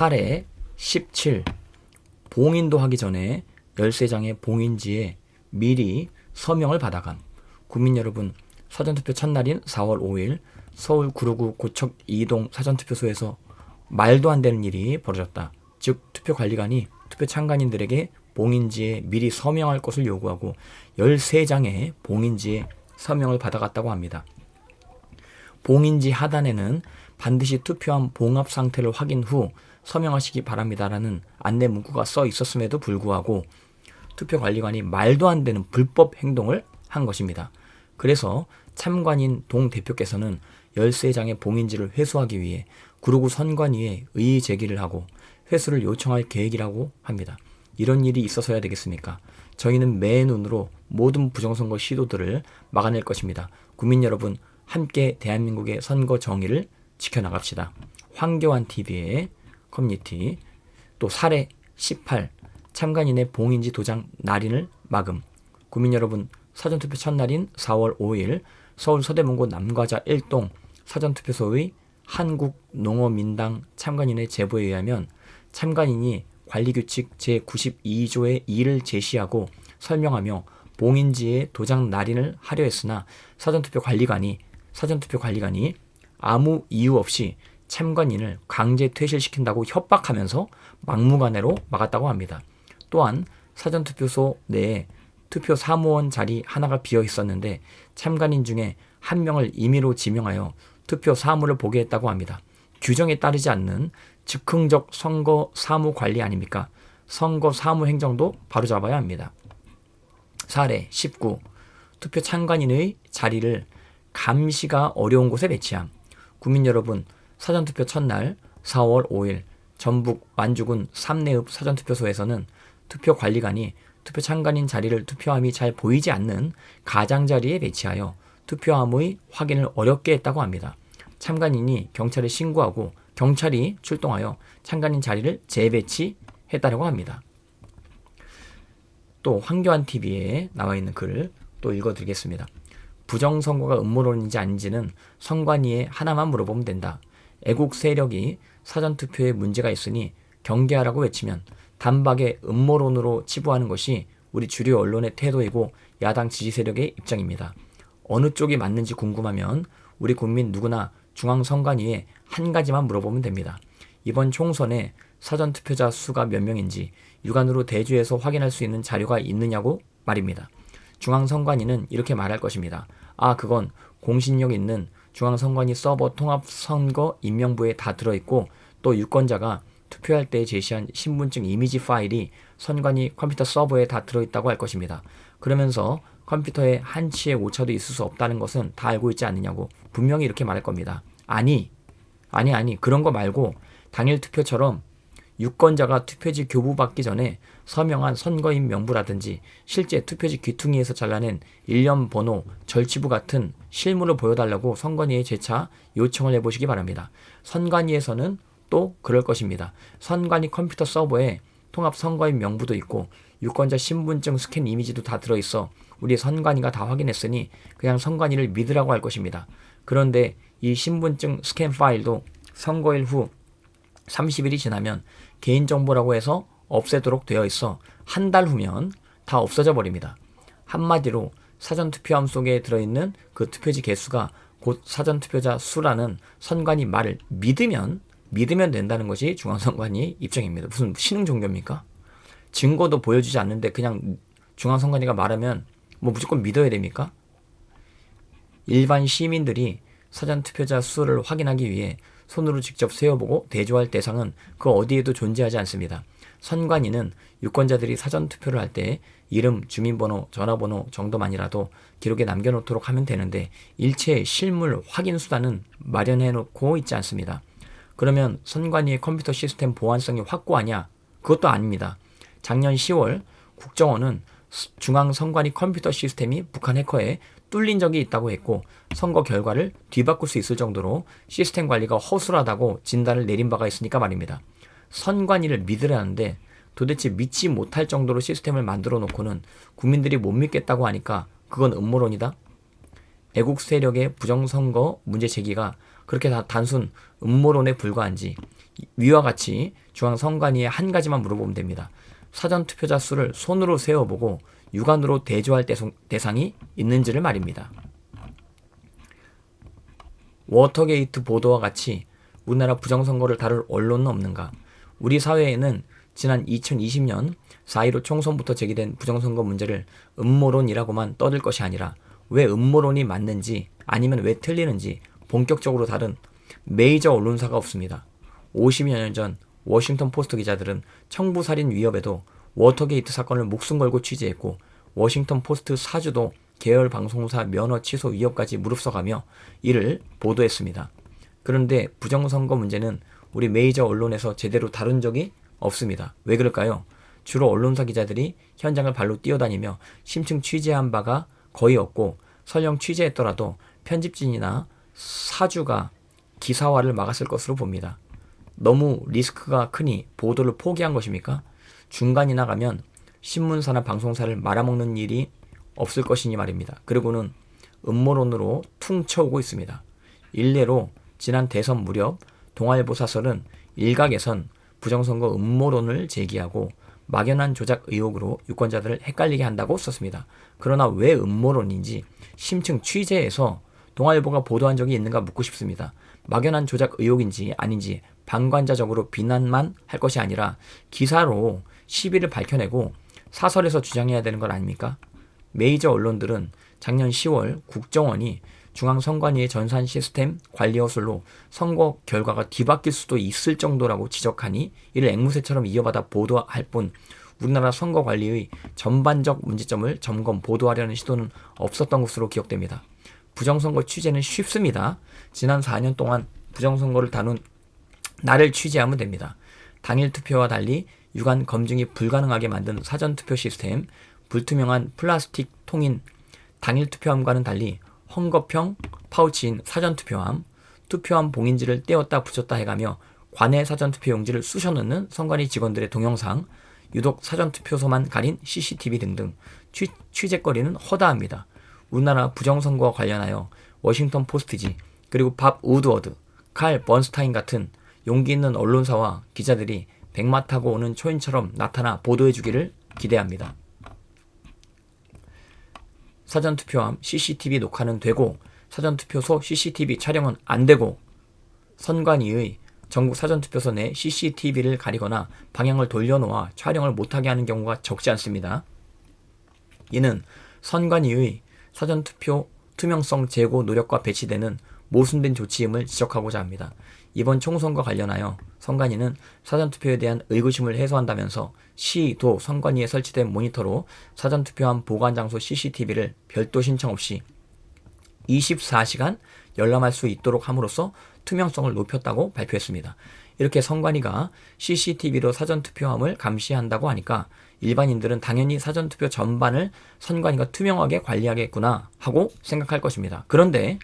사례 17. 봉인도 하기 전에 13장의 봉인지에 미리 서명을 받아감. 국민 여러분, 사전투표 첫날인 4월 5일 서울 구로구 고척 2동 사전투표소에서 말도 안 되는 일이 벌어졌다. 즉 투표관리관이 투표 참관인들에게 봉인지에 미리 서명할 것을 요구하고 13장의 봉인지에 서명을 받아갔다고 합니다. 봉인지 하단에는 반드시 투표함 봉합 상태를 확인 후 서명하시기 바랍니다라는 안내 문구가 써 있었음에도 불구하고 투표관리관이 말도 안 되는 불법 행동을 한 것입니다. 그래서 참관인 동 대표께서는 13장의 봉인지를 회수하기 위해 구로구 선관위에 의의 제기를 하고 회수를 요청할 계획이라고 합니다. 이런 일이 있어서야 되겠습니까? 저희는 매 눈으로 모든 부정선거 시도들을 막아낼 것입니다. 국민 여러분, 함께 대한민국의 선거 정의를 지켜나갑시다. 황교안 TV의 커뮤니티. 또 사례 18. 참관인의 봉인지 도장 날인을 막음. 국민 여러분, 사전투표 첫날인 4월 5일 서울 서대문구 남과자 1동 사전투표소의 한국농어민당 참관인의 제보에 의하면 참관인이 관리규칙 제92조의 2를 제시하고 설명하며 봉인지에 도장 날인을 하려 했으나 사전투표 관리관이 아무 이유 없이 참관인을 강제 퇴실시킨다고 협박하면서 막무가내로 막았다고 합니다. 또한 사전투표소 내에 투표 사무원 자리 하나가 비어 있었는데 참관인 중에 한 명을 임의로 지명하여 투표 사무를 보게 했다고 합니다. 규정에 따르지 않는 즉흥적 선거 사무 관리 아닙니까? 선거 사무 행정도 바로잡아야 합니다. 사례 19. 투표 참관인의 자리를 감시가 어려운 곳에 배치함. 국민 여러분, 사전투표 첫날 4월 5일 전북 완주군 삼내읍 사전투표소에서는 투표관리관이 투표 참관인 자리를 투표함이 잘 보이지 않는 가장자리에 배치하여 투표함의 확인을 어렵게 했다고 합니다. 참관인이 경찰에 신고하고 경찰이 출동하여 참관인 자리를 재배치했다고 합니다. 또 황교안 TV에 나와 있는 글을 또 읽어드리겠습니다. 부정선거가 음모론인지 아닌지는 선관위에 하나만 물어보면 된다. 애국 세력이 사전투표에 문제가 있으니 경계하라고 외치면 단박에 음모론으로 치부하는 것이 우리 주류 언론의 태도이고 야당 지지 세력의 입장입니다. 어느 쪽이 맞는지 궁금하면 우리 국민 누구나 중앙선관위에 한 가지만 물어보면 됩니다. 이번 총선에 사전투표자 수가 몇 명인지 육안으로 대조해서 확인할 수 있는 자료가 있느냐고 말입니다. 중앙선관위는 이렇게 말할 것입니다. 그건 공신력 있는 중앙선관위 서버 통합선거 임명부에 다 들어있고 또 유권자가 투표할 때 제시한 신분증 이미지 파일이 선관위 컴퓨터 서버에 다 들어있다고 할 것입니다. 그러면서 컴퓨터에 한치의 오차도 있을 수 없다는 것은 다 알고 있지 않느냐고 분명히 이렇게 말할 겁니다. 아니 그런 거 말고 당일 투표처럼 유권자가 투표지 교부받기 전에 서명한 선거인 명부라든지 실제 투표지 귀퉁이에서 잘라낸 일련 번호, 절취부 같은 실물을 보여달라고 선관위에 재차 요청을 해보시기 바랍니다. 선관위에서는 또 그럴 것입니다. 선관위 컴퓨터 서버에 통합 선거인 명부도 있고 유권자 신분증 스캔 이미지도 다 들어있어 우리 선관위가 다 확인했으니 그냥 선관위를 믿으라고 할 것입니다. 그런데 이 신분증 스캔 파일도 선거일 후 30일이 지나면 개인정보라고 해서 없애도록 되어 있어 한 달 후면 다 없어져 버립니다. 한마디로 사전투표함 속에 들어있는 그 투표지 개수가 곧 사전투표자 수라는 선관위 말을 믿으면 된다는 것이 중앙선관위의 입장입니다. 무슨 신흥 종교입니까? 증거도 보여주지 않는데 그냥 중앙선관위가 말하면 뭐 무조건 믿어야 됩니까? 일반 시민들이 사전투표자 수를 확인하기 위해 손으로 직접 세어보고 대조할 대상은 그 어디에도 존재하지 않습니다. 선관위는 유권자들이 사전투표를 할 때 이름, 주민번호, 전화번호 정도만이라도 기록에 남겨놓도록 하면 되는데 일체의 실물 확인 수단은 마련해놓고 있지 않습니다. 그러면 선관위의 컴퓨터 시스템 보안성이 확고하냐? 그것도 아닙니다. 작년 10월 국정원은 중앙선관위 컴퓨터 시스템이 북한 해커에 뚫린 적이 있다고 했고 선거 결과를 뒤바꿀 수 있을 정도로 시스템 관리가 허술하다고 진단을 내린 바가 있으니까 말입니다. 선관위를 믿으라는데 도대체 믿지 못할 정도로 시스템을 만들어 놓고는 국민들이 못 믿겠다고 하니까 그건 음모론이다? 애국 세력의 부정선거 문제 제기가 그렇게 단순 음모론에 불과한지 위와 같이 중앙선관위에 한 가지만 물어보면 됩니다. 사전투표자 수를 손으로 세어보고 육안으로 대조할 대상이 있는지를 말입니다. 워터게이트 보도와 같이 우리나라 부정선거를 다룰 언론은 없는가? 우리 사회에는 지난 2020년 4.15 총선부터 제기된 부정선거 문제를 음모론이라고만 떠들 것이 아니라 왜 음모론이 맞는지 아니면 왜 틀리는지 본격적으로 다룬 메이저 언론사가 없습니다. 50여 년 전 워싱턴 포스트 기자들은 청부살인 위협에도 워터게이트 사건을 목숨 걸고 취재했고 워싱턴 포스트 사주도 계열 방송사 면허 취소 위협까지 무릅써가며 이를 보도했습니다. 그런데 부정선거 문제는 우리 메이저 언론에서 제대로 다룬 적이 없습니다. 왜 그럴까요? 주로 언론사 기자들이 현장을 발로 뛰어다니며 심층 취재한 바가 거의 없고 설령 취재했더라도 편집진이나 사주가 기사화를 막았을 것으로 봅니다. 너무 리스크가 크니 보도를 포기한 것입니까? 중간이나 가면 신문사나 방송사를 말아먹는 일이 없을 것이니 말입니다. 그리고는 음모론으로 퉁쳐오고 있습니다. 일례로 지난 대선 무렵 동아일보 사설은 일각에선 부정선거 음모론을 제기하고 막연한 조작 의혹으로 유권자들을 헷갈리게 한다고 썼습니다. 그러나 왜 음모론인지 심층 취재해서 동아일보가 보도한 적이 있는가 묻고 싶습니다. 막연한 조작 의혹인지 아닌지 방관자적으로 비난만 할 것이 아니라 기사로 시비를 밝혀내고 사설에서 주장해야 되는 것 아닙니까? 메이저 언론들은 작년 10월 국정원이 중앙선관위의 전산 시스템 관리 허술로 선거 결과가 뒤바뀔 수도 있을 정도라고 지적하니 이를 앵무새처럼 이어받아 보도할 뿐 우리나라 선거 관리의 전반적 문제점을 점검, 보도하려는 시도는 없었던 것으로 기억됩니다. 부정선거 취재는 쉽습니다. 지난 4년 동안 부정선거를 다룬 나를 취재하면 됩니다. 당일 투표와 달리 유관 검증이 불가능하게 만든 사전투표 시스템, 불투명한 플라스틱 통인 당일 투표함과는 달리 헝겊형 파우치인 사전투표함, 투표함 봉인지를 떼었다 붙였다 해가며 관내 사전투표 용지를 쑤셔넣는 선관위 직원들의 동영상, 유독 사전투표소만 가린 CCTV 등등 취재거리는 허다합니다. 우리나라 부정선거와 관련하여 워싱턴 포스트지 그리고 밥 우드워드, 칼 번스타인 같은 용기 있는 언론사와 기자들이 백마 타고 오는 초인처럼 나타나 보도해주기를 기대합니다. 사전투표함 CCTV 녹화는 되고 사전투표소 CCTV 촬영은 안 되고 선관위의 전국 사전투표소 내 CCTV를 가리거나 방향을 돌려놓아 촬영을 못하게 하는 경우가 적지 않습니다. 이는 선관위의 사전투표 투명성 제고 노력과 배치되는 모순된 조치임을 지적하고자 합니다. 이번 총선과 관련하여 선관위는 사전투표에 대한 의구심을 해소한다면서 시, 도, 선관위에 설치된 모니터로 사전투표함 보관장소 CCTV를 별도 신청 없이 24시간 열람할 수 있도록 함으로써 투명성을 높였다고 발표했습니다. 이렇게 선관위가 CCTV로 사전투표함을 감시한다고 하니까 일반인들은 당연히 사전투표 전반을 선관위가 투명하게 관리하겠구나 하고 생각할 것입니다. 그런데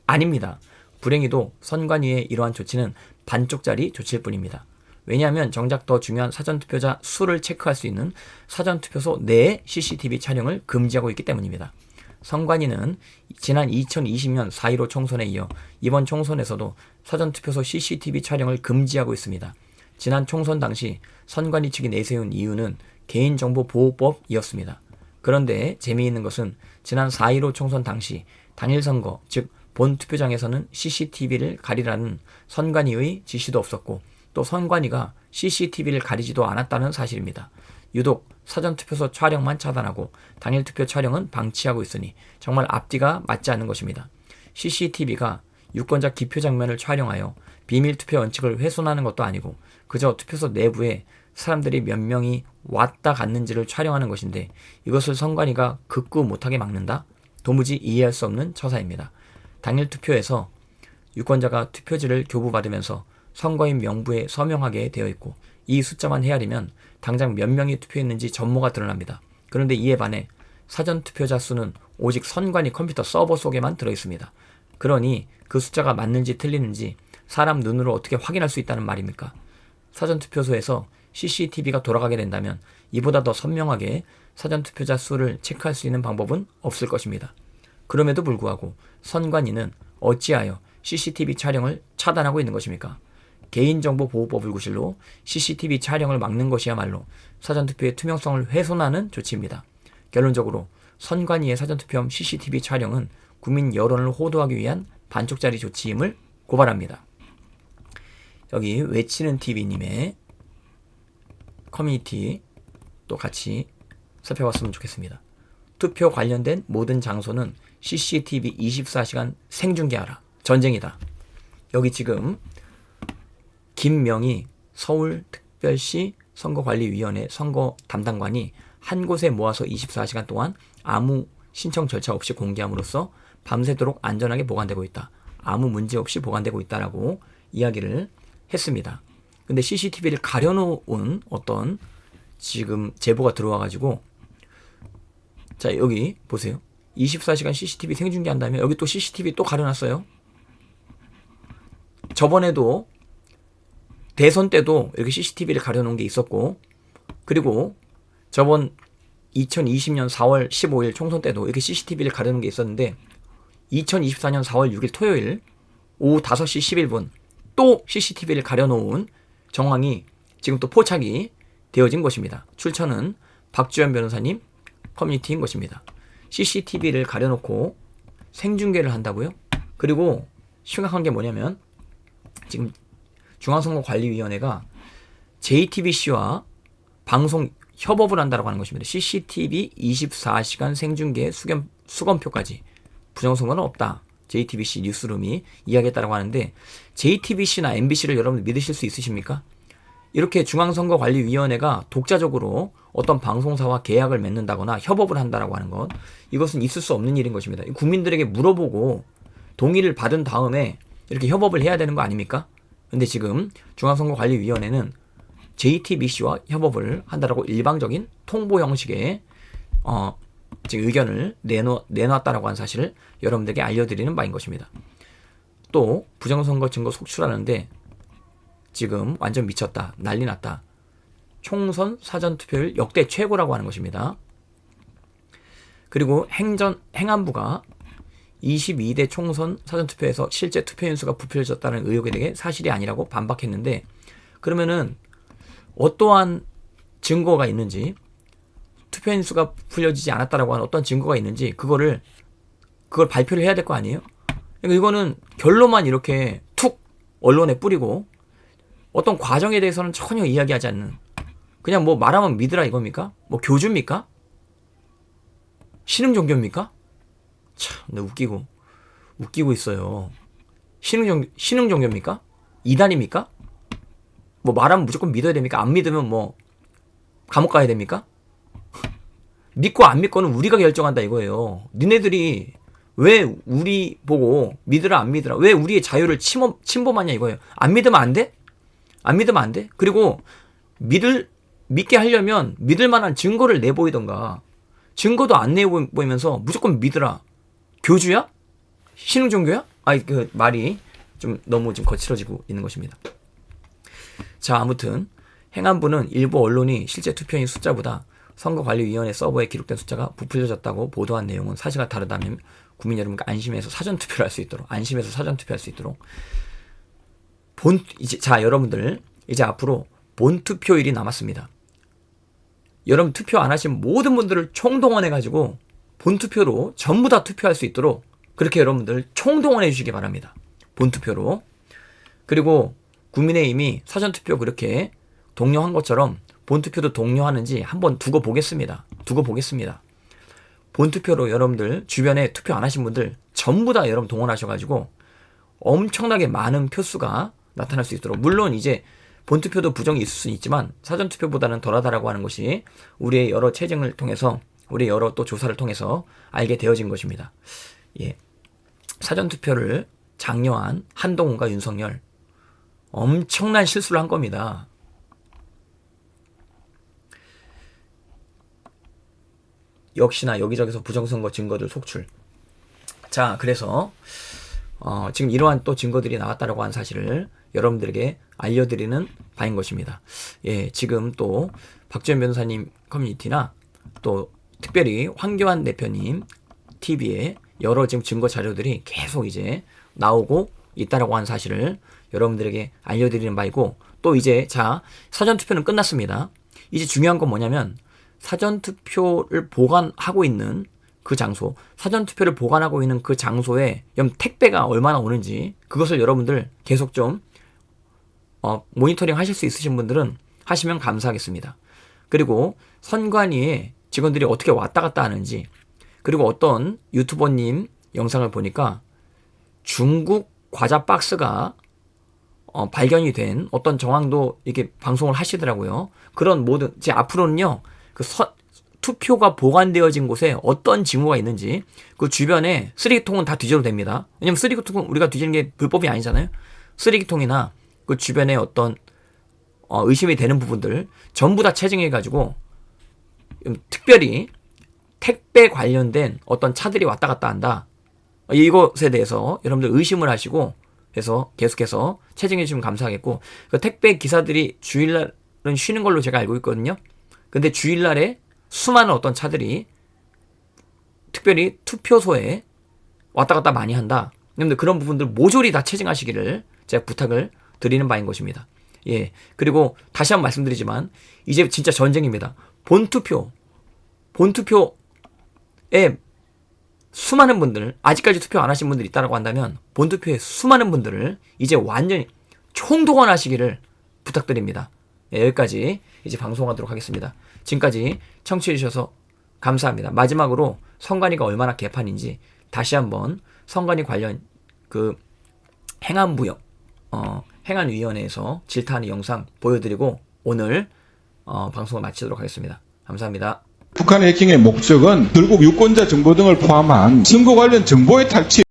아닙니다. 불행히도 선관위의 이러한 조치는 반쪽짜리 조치일 뿐입니다. 왜냐하면 정작 더 중요한 사전투표자 수를 체크할 수 있는 사전투표소 내의 CCTV 촬영을 금지하고 있기 때문입니다. 선관위는 지난 2020년 4.15 총선에 이어 이번 총선에서도 사전투표소 CCTV 촬영을 금지하고 있습니다. 지난 총선 당시 선관위 측이 내세운 이유는 개인정보보호법이었습니다. 그런데 재미있는 것은 지난 4.15 총선 당시 당일 선거, 즉 본 투표장에서는 CCTV를 가리라는 선관위의 지시도 없었고 또 선관위가 CCTV를 가리지도 않았다는 사실입니다. 유독 사전투표소 촬영만 차단하고 당일 투표 촬영은 방치하고 있으니 정말 앞뒤가 맞지 않는 것입니다. CCTV가 유권자 기표 장면을 촬영하여 비밀투표 원칙을 훼손하는 것도 아니고 그저 투표소 내부에 사람들이 몇 명이 왔다 갔는지를 촬영하는 것인데 이것을 선관위가 극구 못하게 막는다? 도무지 이해할 수 없는 처사입니다. 당일 투표에서 유권자가 투표지를 교부받으면서 선거인 명부에 서명하게 되어 있고 이 숫자만 헤아리면 당장 몇 명이 투표했는지 전모가 드러납니다. 그런데 이에 반해 사전투표자 수는 오직 선관위 컴퓨터 서버 속에만 들어있습니다. 그러니 그 숫자가 맞는지 틀리는지 사람 눈으로 어떻게 확인할 수 있다는 말입니까? 사전투표소에서 CCTV가 돌아가게 된다면 이보다 더 선명하게 사전투표자 수를 체크할 수 있는 방법은 없을 것입니다. 그럼에도 불구하고 선관위는 어찌하여 CCTV 촬영을 차단하고 있는 것입니까? 개인정보보호법을 구실로 CCTV 촬영을 막는 것이야말로 사전투표의 투명성을 훼손하는 조치입니다. 결론적으로 선관위의 사전투표함 CCTV 촬영은 국민 여론을 호도하기 위한 반쪽짜리 조치임을 고발합니다. 여기 외치는 TV님의 커뮤니티 또 같이 살펴봤으면 좋겠습니다. 투표 관련된 모든 장소는 CCTV 24시간 생중계하라. 전쟁이다. 여기 지금 김명희 서울특별시 선거관리위원회 선거 담당관이 한 곳에 모아서 24시간 동안 아무 신청 절차 없이 공개함으로써 밤새도록 안전하게 보관되고 있다. 아무 문제 없이 보관되고 있다라고 이야기를 했습니다. 근데 CCTV를 가려놓은 어떤 지금 제보가 들어와가지고 자 여기 보세요. 24시간 CCTV 생중계한다면 여기 또 CCTV 또 가려놨어요. 저번에도 대선 때도 이렇게 CCTV를 가려놓은 게 있었고 그리고 저번 2020년 4월 15일 총선 때도 이렇게 CCTV를 가려놓은 게 있었는데 2024년 4월 6일 토요일 오후 5시 11분 또 CCTV를 가려놓은 정황이 지금 또 포착이 되어진 것입니다. 출처는 박주현 변호사님 커뮤니티인 것입니다. CCTV를 가려놓고 생중계를 한다고요? 그리고 심각한 게 뭐냐면 지금 중앙선거관리위원회가 JTBC와 방송 협업을 한다고 하는 것입니다. CCTV 24시간 생중계 수검표까지 부정선거는 없다. JTBC 뉴스룸이 이야기했다고 하는데 JTBC나 MBC를 여러분 믿으실 수 있으십니까? 이렇게 중앙선거관리위원회가 독자적으로 어떤 방송사와 계약을 맺는다거나 협업을 한다라고 하는 것 이것은 있을 수 없는 일인 것입니다. 국민들에게 물어보고 동의를 받은 다음에 이렇게 협업을 해야 되는 거 아닙니까? 근데 지금 중앙선거관리위원회는 JTBC와 협업을 한다라고 일방적인 통보 형식의 지금 의견을 내놨다라고 하는 사실을 여러분들에게 알려드리는 바인 것입니다. 또 부정선거 증거 속출하는데 지금 완전 미쳤다. 난리 났다. 총선 사전투표율 역대 최고라고 하는 것입니다. 그리고 행안부가 22대 총선 사전투표에서 실제 투표인수가 부풀려졌다는 의혹에 대해 사실이 아니라고 반박했는데 그러면은 어떠한 증거가 있는지 투표인수가 부풀려지지 않았다라고 하는 어떤 증거가 있는지 그걸 발표를 해야 될 거 아니에요? 그러니까 이거는 결론만 이렇게 툭 언론에 뿌리고 어떤 과정에 대해서는 전혀 이야기하지 않는 그냥 뭐 말하면 믿으라 이겁니까? 뭐 교주입니까? 신흥 종교입니까? 참, 나 웃기고 있어요. 신흥 종교입니까? 이단입니까? 뭐 말하면 무조건 믿어야 됩니까? 안 믿으면 뭐 감옥 가야 됩니까? 믿고 안 믿고는 우리가 결정한다 이거예요. 니네들이 왜 우리 보고 믿으라 안 믿으라 왜 우리의 자유를 침범하냐 이거예요. 안 믿으면 안 돼? 안 믿으면 안 돼? 그리고 믿게 하려면 믿을 만한 증거를 내보이던가 증거도 안 내보이면서 무조건 믿으라. 교주야? 신흥 종교야? 아이 그 말이 좀 너무 지금 거칠어지고 있는 것입니다. 자 아무튼 행안부는 일부 언론이 실제 투표인 숫자보다 선거관리위원회 서버에 기록된 숫자가 부풀려졌다고 보도한 내용은 사실과 다르다면 국민 여러분과 안심해서 사전투표를 할 수 있도록 자 여러분들 이제 앞으로 본투표일이 남았습니다. 여러분 투표 안 하신 모든 분들을 총동원해가지고 본투표로 전부 다 투표할 수 있도록 그렇게 여러분들 총동원해 주시기 바랍니다. 본투표로. 그리고 국민의힘이 사전투표 그렇게 독려한 것처럼 본투표도 독려하는지 한번 두고 보겠습니다. 본투표로 여러분들 주변에 투표 안 하신 분들 전부 다 여러분 동원하셔가지고 엄청나게 많은 표수가 나타날 수 있도록 물론 이제 본투표도 부정이 있을 수는 있지만 사전투표보다는 덜하다라고 하는 것이 우리의 여러 체증을 통해서 우리 여러 또 조사를 통해서 알게 되어진 것입니다. 예. 사전투표를 장려한 한동훈과 윤석열 엄청난 실수를 한 겁니다. 역시나 여기저기서 부정선거 증거들 속출. 자, 그래서 지금 이러한 또 증거들이 나왔다라고 하는 사실을 여러분들에게 알려드리는 바인 것입니다. 예, 지금 또 박주현 변호사님 커뮤니티나 또 특별히 황교안 대표님 TV에 여러 지금 증거 자료들이 계속 이제 나오고 있다라고 하는 사실을 여러분들에게 알려드리는 바이고, 또 이제 자, 사전투표는 끝났습니다. 이제 중요한 건 뭐냐면 사전투표를 보관하고 있는 그 장소, 사전투표를 보관하고 있는 그 장소에 택배가 얼마나 오는지 그것을 여러분들 계속 좀 모니터링 하실 수 있으신 분들은 하시면 감사하겠습니다. 그리고 선관위에 직원들이 어떻게 왔다 갔다 하는지, 그리고 어떤 유튜버님 영상을 보니까 중국 과자 박스가 발견이 된 어떤 정황도 이렇게 방송을 하시더라고요. 그런 모든, 이제 앞으로는요, 투표가 보관되어진 곳에 어떤 징후가 있는지 그 주변에 쓰레기통은 다 뒤져도 됩니다. 왜냐면 쓰레기통은 우리가 뒤지는 게 불법이 아니잖아요. 쓰레기통이나 그 주변에 어떤 의심이 되는 부분들 전부 다 체증해가지고 특별히 택배 관련된 어떤 차들이 왔다 갔다 한다. 이것에 대해서 여러분들 의심을 하시고 해서 계속해서 체증해 주시면 감사하겠고, 그 택배 기사들이 주일날은 쉬는 걸로 제가 알고 있거든요. 근데 주일날에 수많은 어떤 차들이 특별히 투표소에 왔다 갔다 많이 한다. 여러분들 그런 부분들 모조리 다 체증하시기를 제가 부탁을 드리는 바인 것입니다. 예. 그리고 다시 한번 말씀드리지만 이제 진짜 전쟁입니다. 본투표에 수많은 분들, 아직까지 투표 안 하신 분들이 있다고 한다면 본투표에 수많은 분들을 이제 완전히 총동원하시기를 부탁드립니다. 예, 여기까지 이제 방송하도록 하겠습니다. 지금까지 청취해 주셔서 감사합니다. 마지막으로 선관위가 얼마나 개판인지 다시 한번 선관위 관련 그 행안위원회에서 질타하는 영상 보여드리고 오늘 방송을 마치도록 하겠습니다. 감사합니다. 북한 해킹의 목적은 결국 유권자 정보 등을 포함한 선거 관련 정보의 탈취